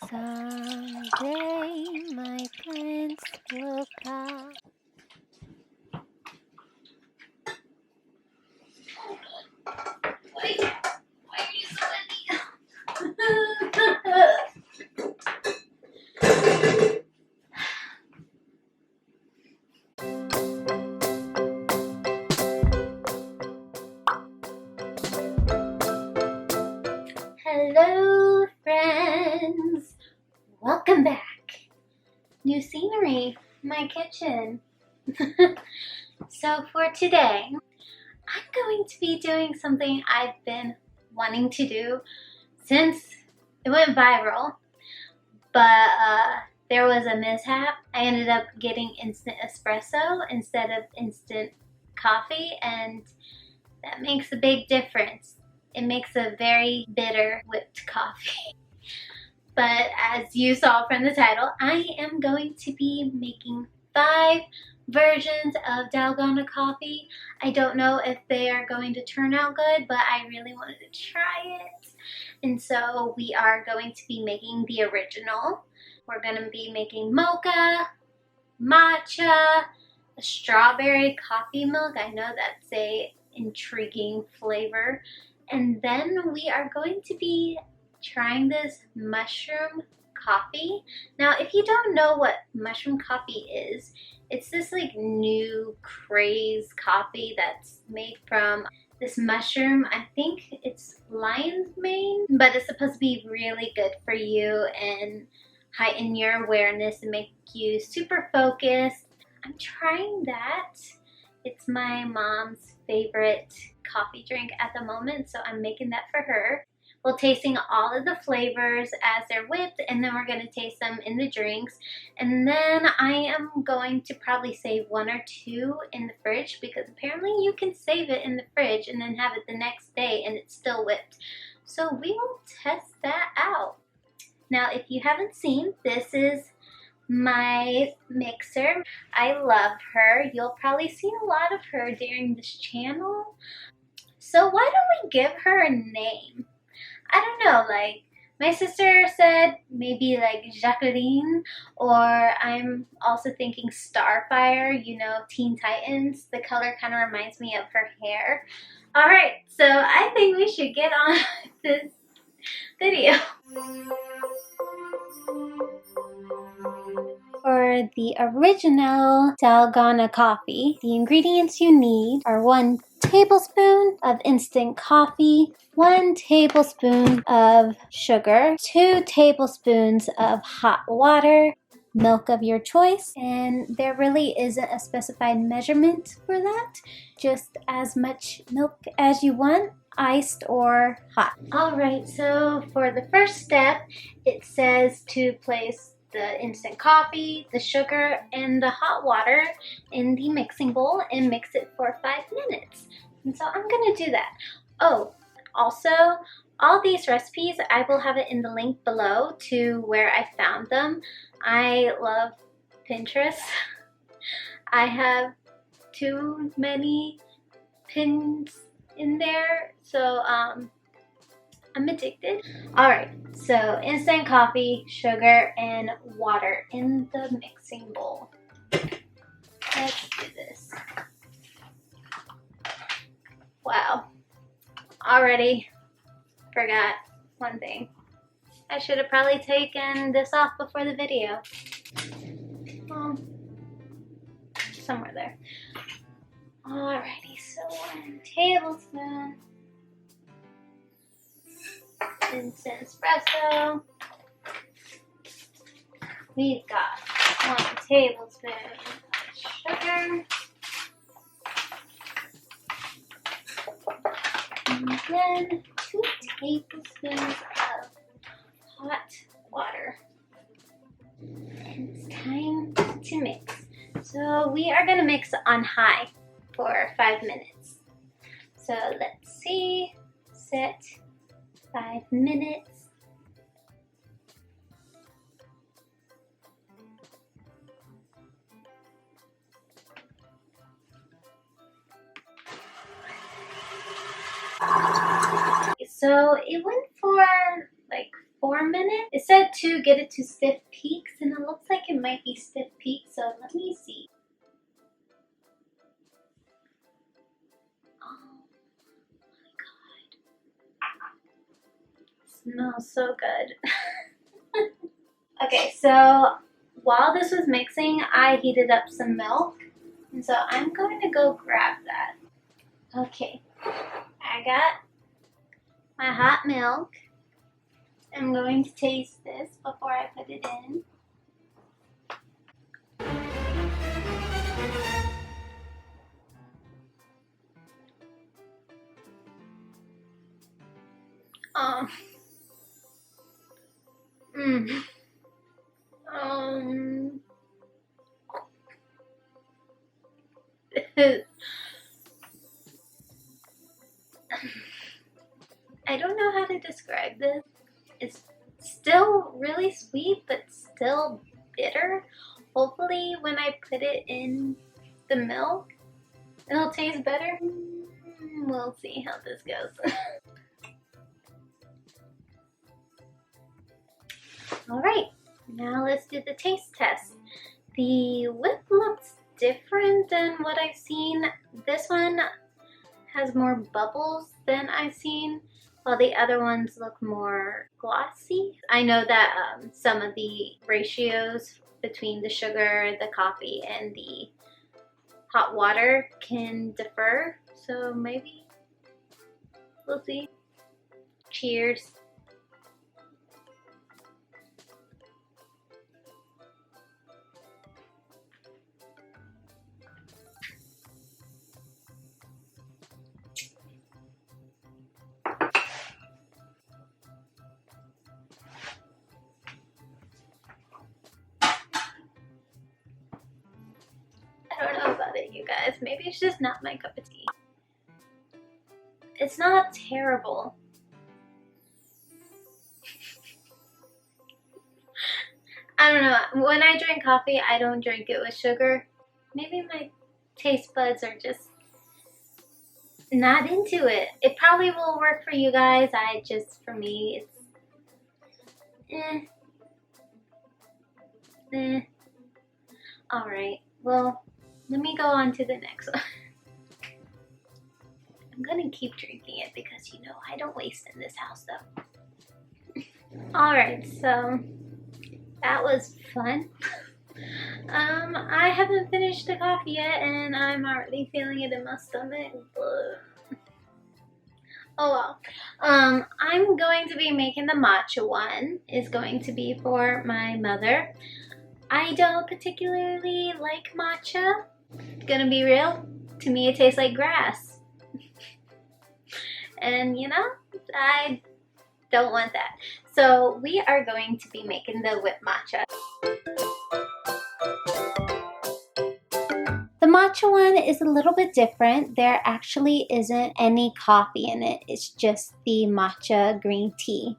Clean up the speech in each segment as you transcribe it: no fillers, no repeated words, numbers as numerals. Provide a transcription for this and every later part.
Someday my prince will come. Why are you sweaty? Hello, friends. Welcome back. New scenery, my kitchen. So for today, I'm going to be doing something I've been wanting to do since it went viral, but there was a mishap. I ended up getting instant espresso instead of instant coffee, and that makes a big difference. It makes a very bitter whipped coffee. But as you saw from the title, I am going to be making 5 versions of Dalgona Coffee. I don't know if they are going to turn out good, but I really wanted to try it. And so we are going to be making the original. We're going to be making mocha, matcha, a strawberry coffee milk. I know that's an intriguing flavor. And then we are going to be trying this mushroom coffee. Now, if you don't know what mushroom coffee is, it's this like new craze coffee that's made from this mushroom. I think it's lion's mane, but it's supposed to be really good for you and heighten your awareness and make you super focused. I'm trying that. It's my mom's favorite coffee drink at the moment, so I'm making that for her. We're tasting all of the flavors as they're whipped, and then we're going to taste them in the drinks. And then I am going to probably save 1 or 2 in the fridge, because apparently you can save it in the fridge and then have it the next day and it's still whipped. So we will test that out. Now, if you haven't seen, this is my mixer. I love her. You'll probably see a lot of her during this channel. So why don't we give her a name? I don't know, like my sister said maybe like Jacqueline, or I'm also thinking Starfire, you know, Teen Titans. The color kind of reminds me of her hair. Alright, so I think we should get on this video. For the original Dalgona coffee, the ingredients you need are 1 tablespoon of instant coffee, 1 tablespoon of sugar, 2 tablespoons of hot water, milk of your choice, and there really isn't a specified measurement for that. Just as much milk as you want, iced or hot. Alright, so for the first step, it says to place the instant coffee, the sugar, and the hot water in the mixing bowl and mix it for 5 minutes. And so I'm gonna do that. Oh, also, all these recipes, I will have it in the link below to where I found them. I love Pinterest. I have too many pins in there, so I'm addicted. Alright, so instant coffee, sugar, and water in the mixing bowl. Let's do this. Wow, already forgot one thing. I should have probably taken this off before the video. Somewhere there. Alrighty, so 1 tablespoon instant espresso. We've got 1 tablespoon of sugar. And then 2 tablespoons of hot water. And it's time to mix. So we are going to mix on high for 5 minutes. So let's see, set 5 minutes. So it went for like 4 more minutes. It said to get it to stiff peaks, and it looks like it might be stiff peaks, so let me see. Oh my god. It smells so good. Okay, so while this was mixing, I heated up some milk, and so I'm going to go grab that. Okay, I got my hot milk. I'm going to taste this before I put it in. Um, I don't know how to describe this. It's still really sweet, but still bitter. Hopefully when I put it in the milk, it'll taste better. We'll see how this goes. Alright, now let's do the taste test. The whip looks different than what I've seen. This one has more bubbles than I've seen, while the other ones look more glossy. I know that some of the ratios between the sugar, the coffee, and the hot water can differ, so maybe we'll see. Cheers. I don't know about it, you guys. Maybe it's just not my cup of tea. It's not terrible. I don't know. When I drink coffee, I don't drink it with sugar. Maybe my taste buds are just not into it. It probably will work for you guys. For me, it's Alright, well, let me go on to the next one. I'm gonna keep drinking it because, you know, I don't waste in this house though. Alright, so that was fun. I haven't finished the coffee yet and I'm already feeling it in my stomach, but oh well. I'm going to be making the matcha one. It's going to be for my mother. I don't particularly like matcha. Gonna be real, to me it tastes like grass. And you know, I don't want that. So we are going to be making the whipped matcha. The matcha one is a little bit different. There actually isn't any coffee in it. It's just the matcha green tea.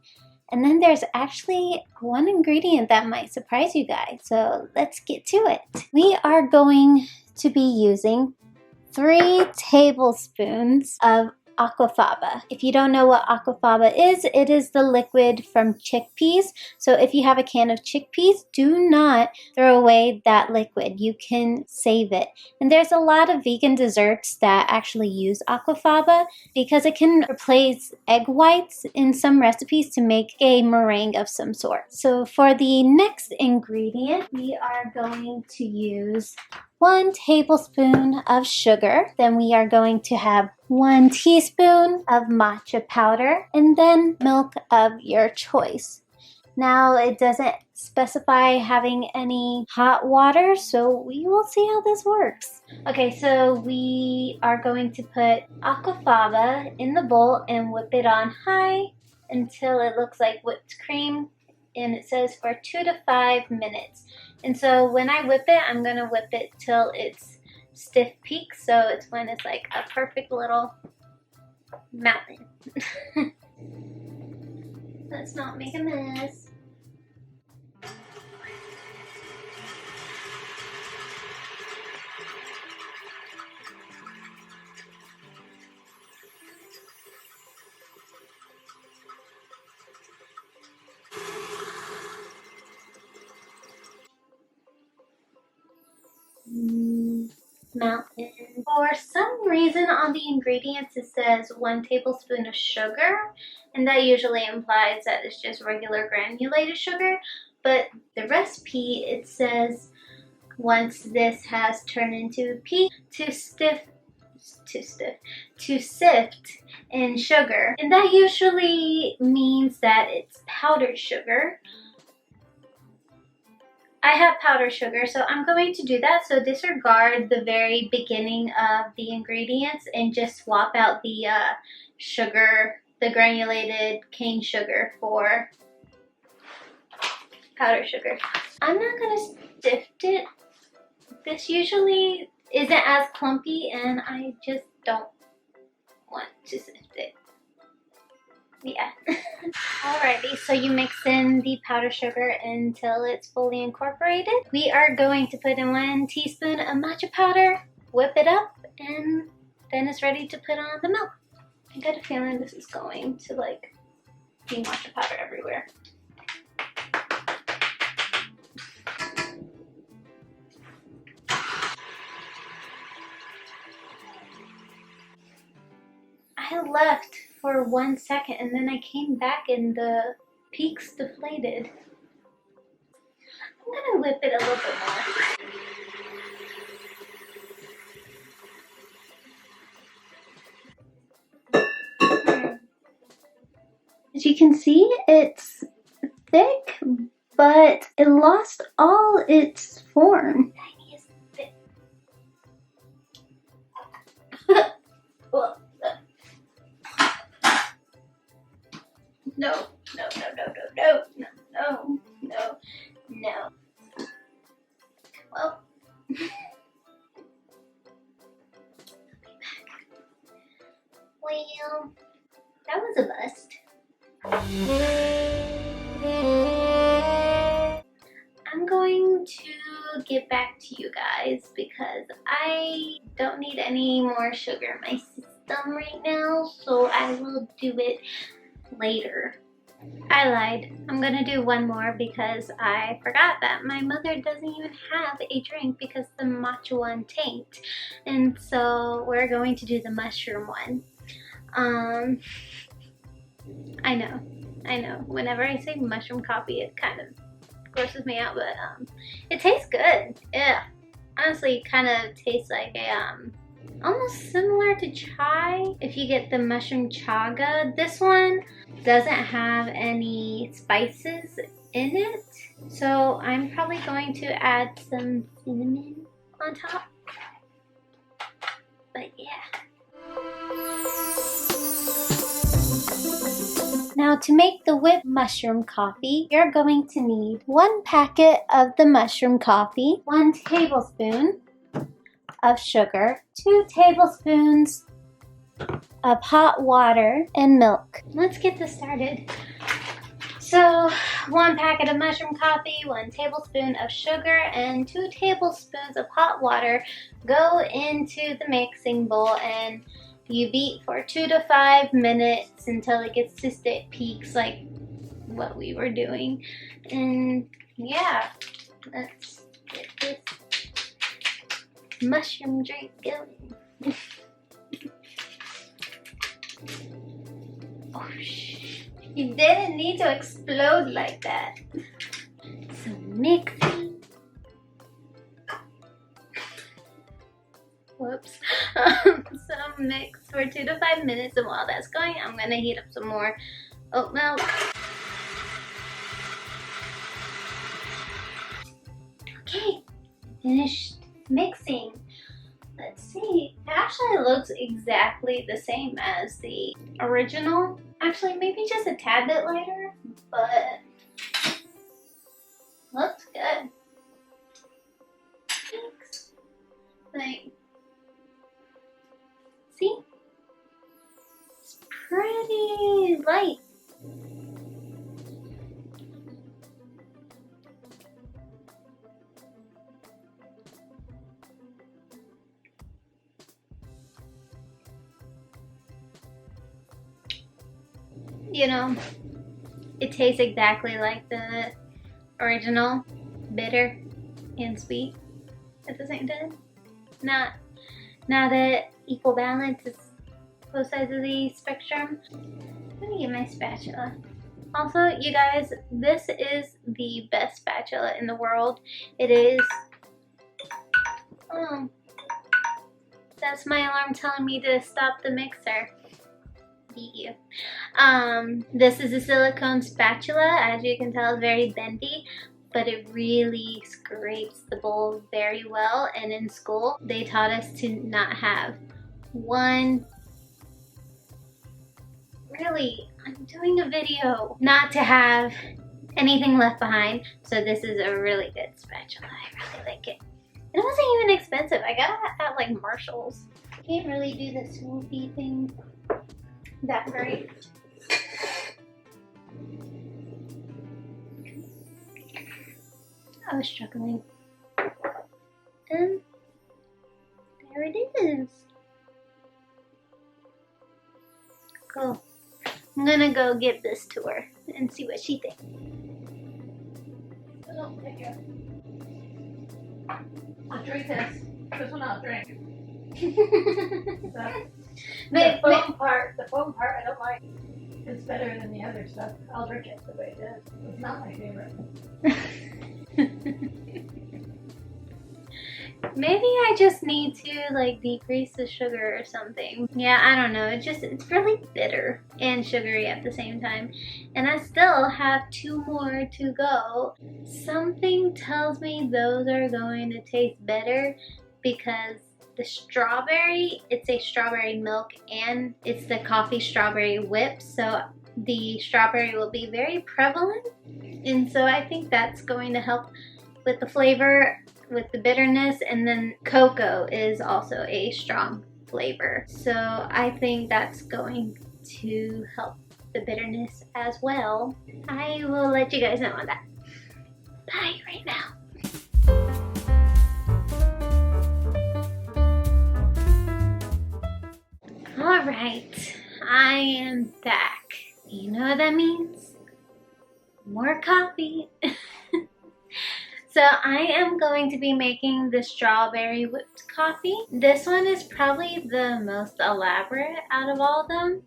And then there's actually one ingredient that might surprise you guys. So let's get to it. We are going to be using 3 tablespoons of aquafaba. If you don't know what aquafaba is, it is the liquid from chickpeas. So if you have a can of chickpeas, do not throw away that liquid. You can save it. And there's a lot of vegan desserts that actually use aquafaba because it can replace egg whites in some recipes to make a meringue of some sort. So for the next ingredient, we are going to use 1 tablespoon of sugar. Then we are going to have 1 teaspoon of matcha powder and then milk of your choice. Now it doesn't specify having any hot water, so we will see how this works. Okay, so we are going to put aquafaba in the bowl and whip it on high until it looks like whipped cream, and it says for 2 to 5 minutes. And so when I whip it, I'm gonna whip it till it's stiff peaks, so it's when it's like a perfect little mountain. Let's not make a mess. Mountain. For some reason on the ingredients it says 1 tablespoon of sugar, and that usually implies that it's just regular granulated sugar, but the recipe it says once this has turned into pea to sift in sugar, and that usually means that it's powdered sugar. I have powdered sugar, so I'm going to do that. So disregard the very beginning of the ingredients and just swap out the sugar, the granulated cane sugar for powdered sugar. I'm not gonna sift it. This usually isn't as clumpy and I just don't want to sift it. Yeah. Alrighty, so you mix in the powdered sugar until it's fully incorporated. We are going to put in 1 teaspoon of matcha powder, whip it up, and then it's ready to put on the milk. I got a feeling this is going to like be matcha powder everywhere. I left for 1 second and then I came back and the peaks deflated. I'm gonna whip it a little bit more. As you can see, it's thick, but it lost all its form. Tiniest bit. No, no, no, no, no, no, no, no, no. Well, I'll be back. Well, that was a bust. I'm going to get back to you guys because I don't need any more sugar in my system right now, so I will do it later. I lied. I'm gonna do 1 more because I forgot that my mother doesn't even have a drink because the matcha one tanked. And so we're going to do the mushroom one. I know. Whenever I say mushroom coffee, it kind of grosses me out, but it tastes good. Yeah. Honestly, it kind of tastes like a almost similar to chai if you get the mushroom chaga. This one doesn't have any spices in it, so I'm probably going to add some cinnamon on top. But yeah. Now to make the whipped mushroom coffee, you're going to need 1 packet of the mushroom coffee, 1 tablespoon of sugar, 2 tablespoons of hot water, and milk. Let's get this started. So 1 packet of mushroom coffee, 1 tablespoon of sugar, and 2 tablespoons of hot water go into the mixing bowl and you beat for 2 to 5 minutes until it gets to stick peaks like what we were doing. And yeah, let's get this mushroom drink going. Oh, you didn't need to explode like that. So mixing. Whoops. So mix for 2 to 5 minutes, and while that's going, I'm gonna heat up some more oat milk. Okay, finished mixing. Let's see. It actually looks exactly the same as the original. Actually, maybe just a tad bit lighter, but looks good. Thanks. Like, see? It's pretty light. You know, it tastes exactly like the original, bitter and sweet at the same time. Not Now that equal balance is both sides of the spectrum, let me get my spatula. Also, you guys, this is the best spatula in the world. It is, that's my alarm telling me to stop the mixer. Beat you. This is a silicone spatula. As you can tell, it's very bendy, but it really scrapes the bowl very well. And in school, they taught us to not have one, really, I'm doing a video, not to have anything left behind. So this is a really good spatula. I really like it. And it wasn't even expensive. I got it at like Marshall's. Can't really do the swoopy thing that great. I was struggling. And there it is. Cool. I'm gonna go give this to her and see what she thinks. Oh, thank you. I'll drink this. This one I'll drink. The foam part, I don't like. It's better than the other stuff. I'll drink it the way it is. It's not my favorite. Maybe I just need to like decrease the sugar or something. Yeah, I don't know. It's really bitter and sugary at the same time. And I still have 2 more to go. Something tells me those are going to taste better because the strawberry, it's a strawberry milk and it's the coffee strawberry whip. So the strawberry will be very prevalent. And so I think that's going to help with the flavor, with the bitterness, and then cocoa is also a strong flavor. So I think that's going to help the bitterness as well. I will let you guys know on that. Bye right now. Alright, I am back. You know what that means? More coffee. So I am going to be making the strawberry whipped coffee. This one is probably the most elaborate out of all of them,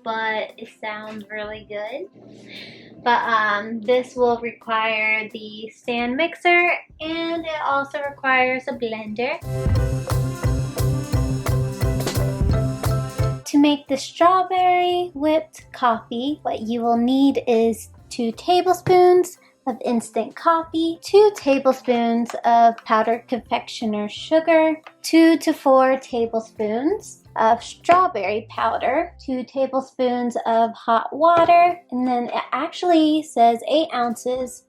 but it sounds really good. But this will require the stand mixer and it also requires a blender. To make the strawberry whipped coffee, what you will need is 2 tablespoons of instant coffee, 2 tablespoons of powdered confectioner's sugar, 2 to 4 tablespoons of strawberry powder, 2 tablespoons of hot water, and then it actually says 8 ounces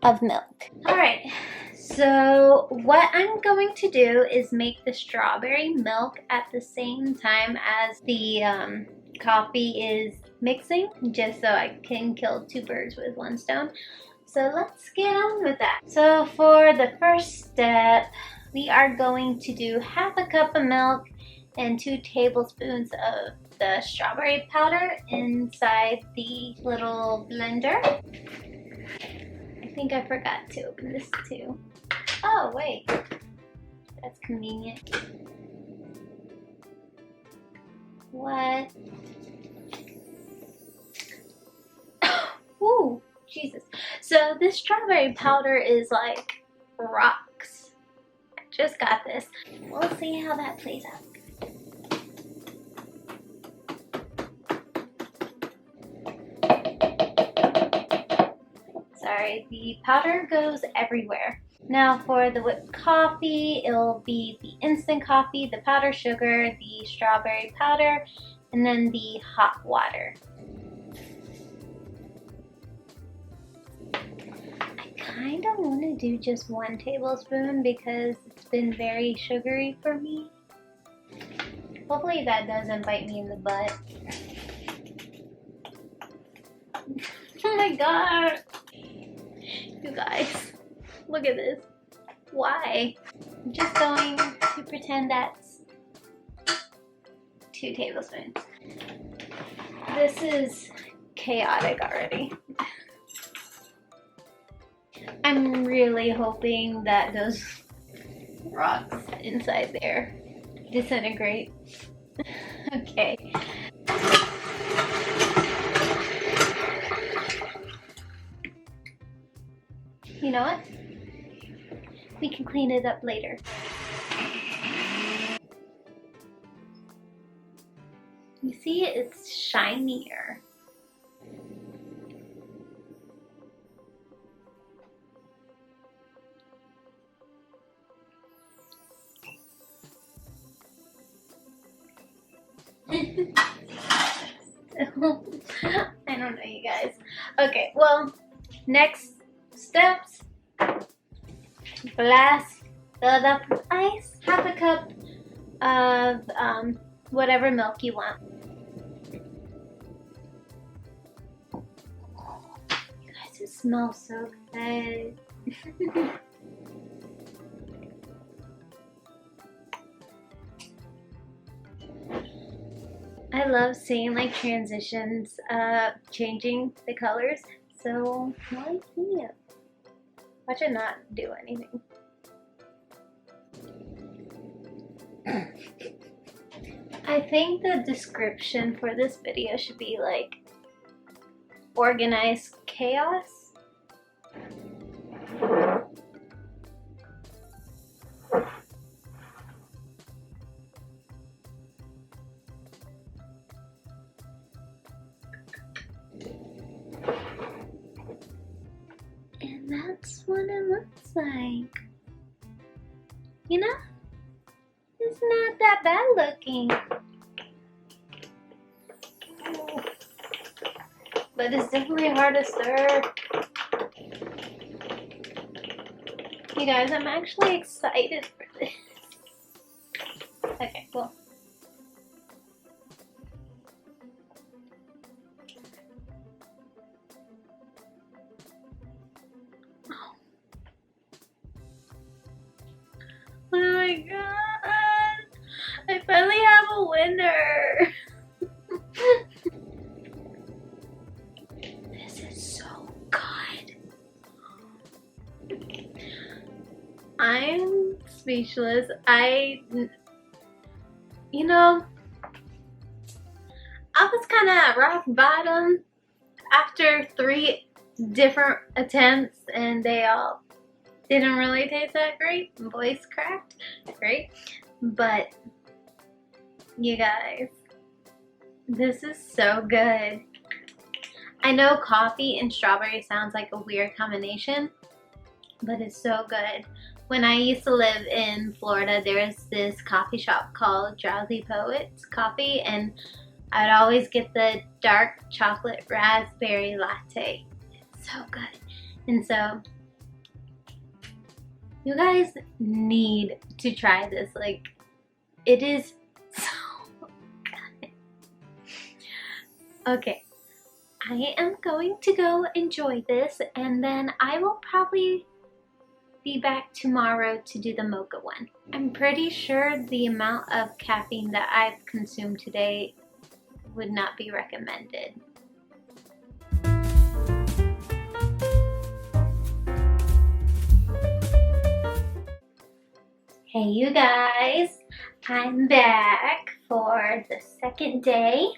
of milk. Alright, so what I'm going to do is make the strawberry milk at the same time as the coffee is mixing, just so I can kill 2 birds with 1 stone. So let's get on with that. So for the first step, we are going to do half a cup of milk and 2 tablespoons of the strawberry powder inside the little blender. I think I forgot to open this too. Oh wait, that's convenient. What? Ooh. Jesus. So this strawberry powder is like rocks. I just got this. We'll see how that plays out. Sorry, the powder goes everywhere. Now for the whipped coffee, it'll be the instant coffee, the powdered sugar, the strawberry powder, and then the hot water. I kind of want to do just 1 tablespoon because it's been very sugary for me. Hopefully that doesn't bite me in the butt. Oh my god! You guys, look at this. Why? I'm just going to pretend that's 2 tablespoons. This is chaotic already. I'm really hoping that those rocks inside there disintegrate. Okay. You know what? We can clean it up later. You see, it's shinier. I don't know, you guys. Okay, well, next steps. Blast, fill it up with ice. Half a cup of whatever milk you want. You guys, it smells so good. I love seeing like transitions, changing the colors. So, like, yeah. Watch it not do anything. I think the description for this video should be like organized chaos. And that's what it looks like. You know? It's not that bad looking. But it's definitely hard to stir. You guys, I'm actually excited for this. Okay, cool. Oh my god! I finally have a winner! This is so good. I'm speechless. You know, I was kind of at rock bottom after 3 different attempts and they all didn't really taste that great. Voice cracked. Great. But you guys, this is so good. I know coffee and strawberry sounds like a weird combination, but it's so good. When I used to live in Florida, there was this coffee shop called Drowsy Poets Coffee, and I'd always get the dark chocolate raspberry latte. It's so good. And so, you guys need to try this. Like, it is so good. Okay, I am going to go enjoy this, and then I will probably be back tomorrow to do the mocha one. I'm pretty sure the amount of caffeine that I've consumed today would not be recommended. Hey you guys, I'm back for the second day.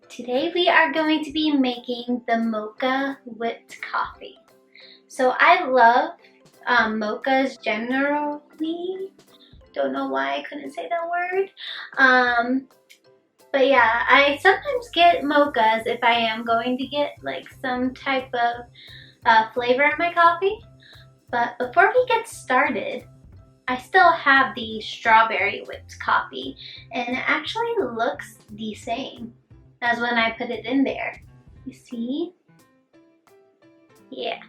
Today we are going to be making the mocha whipped coffee. So I love mochas generally. Don't know why I couldn't say that word. But yeah, I sometimes get mochas if I am going to get like some type of flavor in my coffee. But before we get started, I still have the strawberry whipped coffee, and it actually looks the same as when I put it in there. You see? Yeah.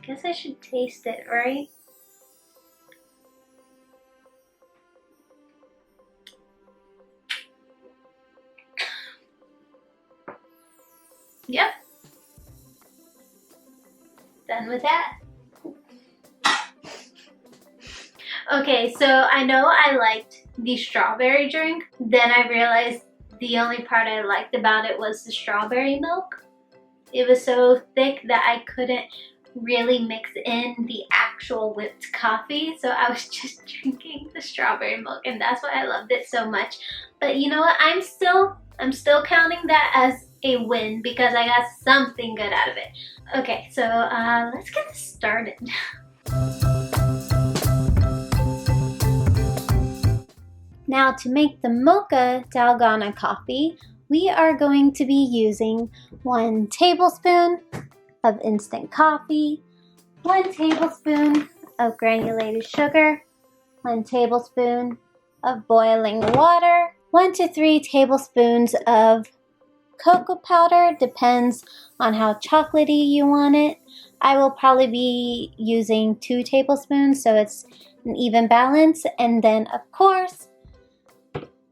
I guess I should taste it, right? Yep. Done with that. Okay, so I know I liked the strawberry drink. Then I realized the only part I liked about it was the strawberry milk. It was so thick that I couldn't really mix in the actual whipped coffee, so I was just drinking the strawberry milk, and that's why I loved it so much. But you know what, I'm still counting that as a win because I got something good out of it. Okay, so let's get this started. Now to make the MOCHA Dalgona coffee, we are going to be using 1 tablespoon of instant coffee, 1 tablespoon of granulated sugar, 1 tablespoon of boiling water, 1 to 3 tablespoons of cocoa powder, depends on how chocolatey you want it. I will probably be using 2 tablespoons so it's an even balance, and then of course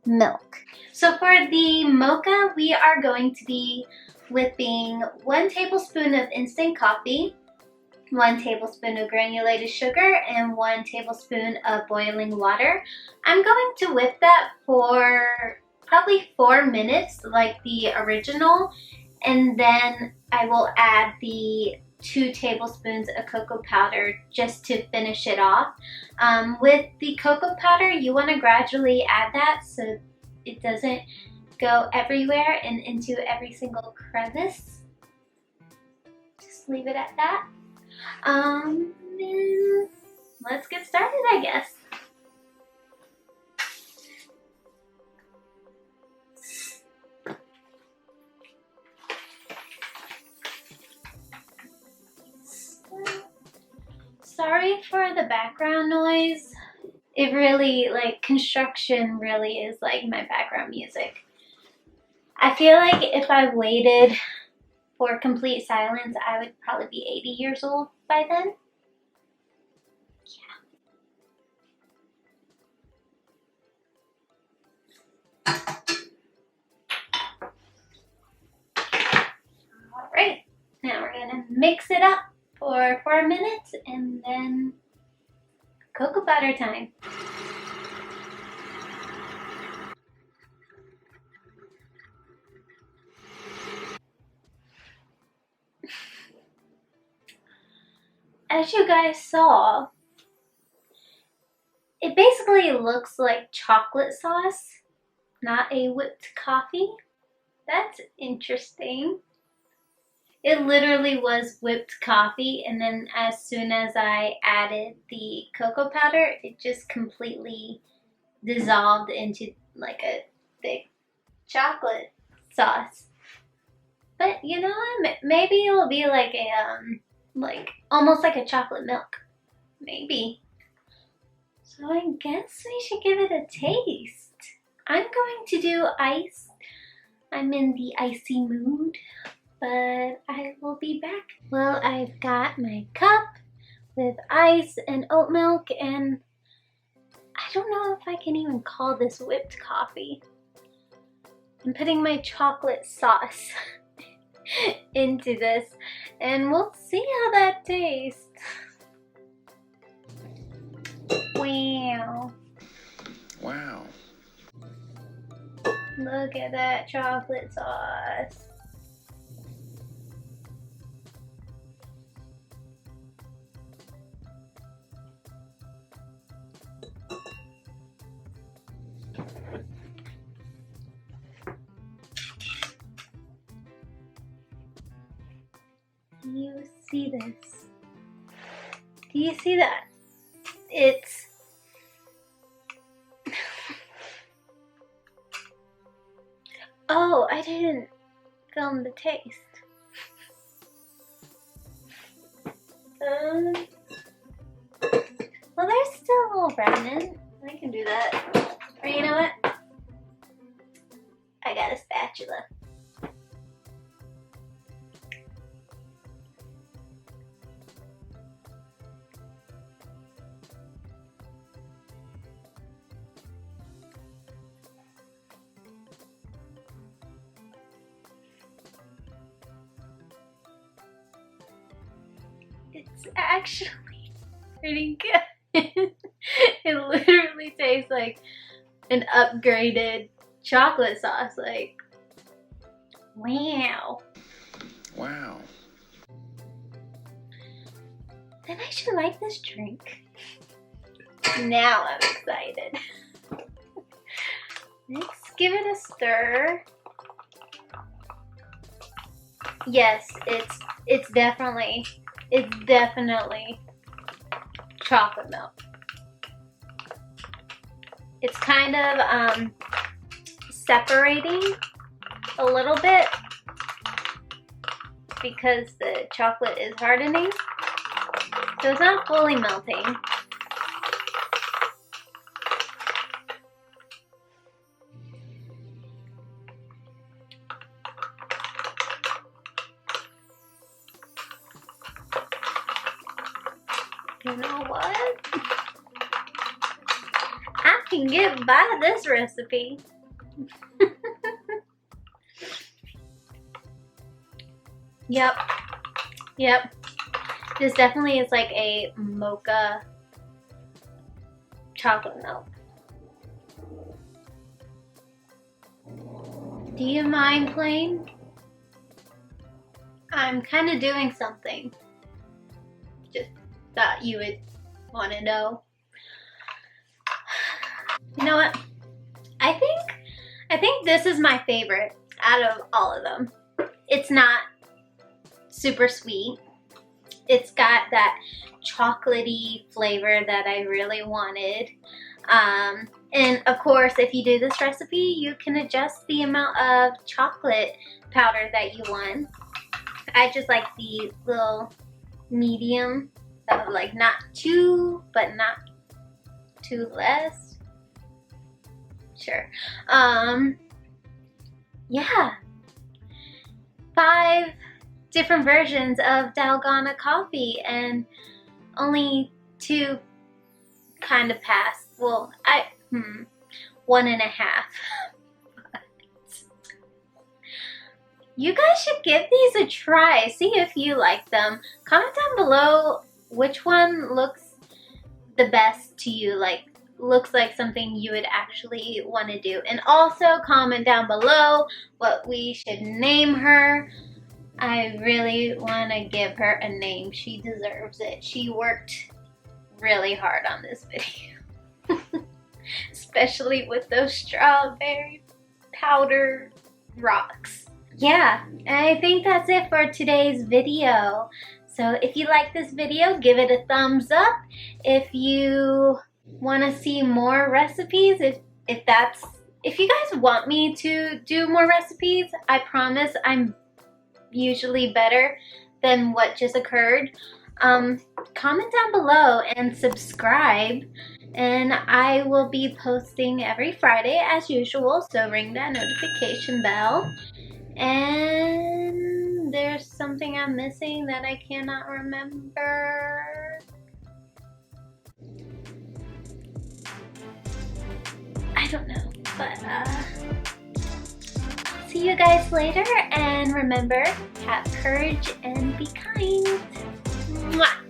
milk. So for the mocha, we are going to be whipping 1 tablespoon of instant coffee, 1 tablespoon of granulated sugar, and 1 tablespoon of boiling water. I'm going to whip that for probably 4 minutes like the original, and then I will add the 2 tablespoons of cocoa powder just to finish it off. With the cocoa powder, you want to gradually add that so it doesn't go everywhere and into every single crevice. Just leave it at that. And let's get started, I guess. Sorry for the background noise. It really, like, construction really is like my background music. I feel like if I waited for complete silence, I would probably be 80 years old by then. Yeah. All right, now we're gonna mix it up for 4 minutes and then cocoa powder time. As you guys saw, it basically looks like chocolate sauce, not a whipped coffee. That's interesting. It literally was whipped coffee, and then as soon as I added the cocoa powder, it just completely dissolved into like a thick chocolate sauce. But you know what? Maybe it'll be like a like almost like a chocolate milk, maybe. So I guess we should give it a taste. I'm going to do ice. I'm in the icy mood, but I will be back. Well, I've got my cup with ice and oat milk, and I don't know if I can even call this whipped coffee. I'm putting my chocolate sauce into this, and we'll see how that tastes. Wow. Wow. Look at that chocolate sauce. Do you see this? Do you see that? It's oh, I didn't film the taste. Well, there's still a little remnant. I can do that. Or you know what? I got a spatula. It's actually pretty good. It literally tastes like an upgraded chocolate sauce. Like, wow. Wow. then I should like this drink. Now I'm excited. Let's give it a stir. Yes, it's definitely chocolate milk. It's kind of separating a little bit because the chocolate is hardening, so it's not fully melting. You know what? I can get by this recipe. Yep. This definitely is like a mocha chocolate milk. Do you mind playing? I'm kind of doing something. Just thought you would want to know. You know what? I think this is my favorite out of all of them. It's not super sweet. It's got that chocolatey flavor that I really wanted. And of course, if you do this recipe, you can adjust the amount of chocolate powder that you want. I just like the little medium of like not too, but not too less. Sure. Yeah. 5 different versions of Dalgona coffee and only 2 kind of passed. Well, 1.5. You guys should give these a try. See if you like them. Comment down below which one looks the best to you, like looks like something you would actually want to do. And also comment down below what we should name her. I really want to give her a name. She deserves it. She worked really hard on this video. Especially with those strawberry powder rocks. Yeah, I think that's it for today's video. So if you like this video, give it a thumbs up. If you want to see more recipes, if you guys want me to do more recipes, I promise I'm usually better than what just occurred. Comment down below and subscribe, and I will be posting every Friday as usual, so ring that notification bell. And there's something I'm missing that I cannot remember. I don't know, but see you guys later, and remember, have courage and be kind. Mwah!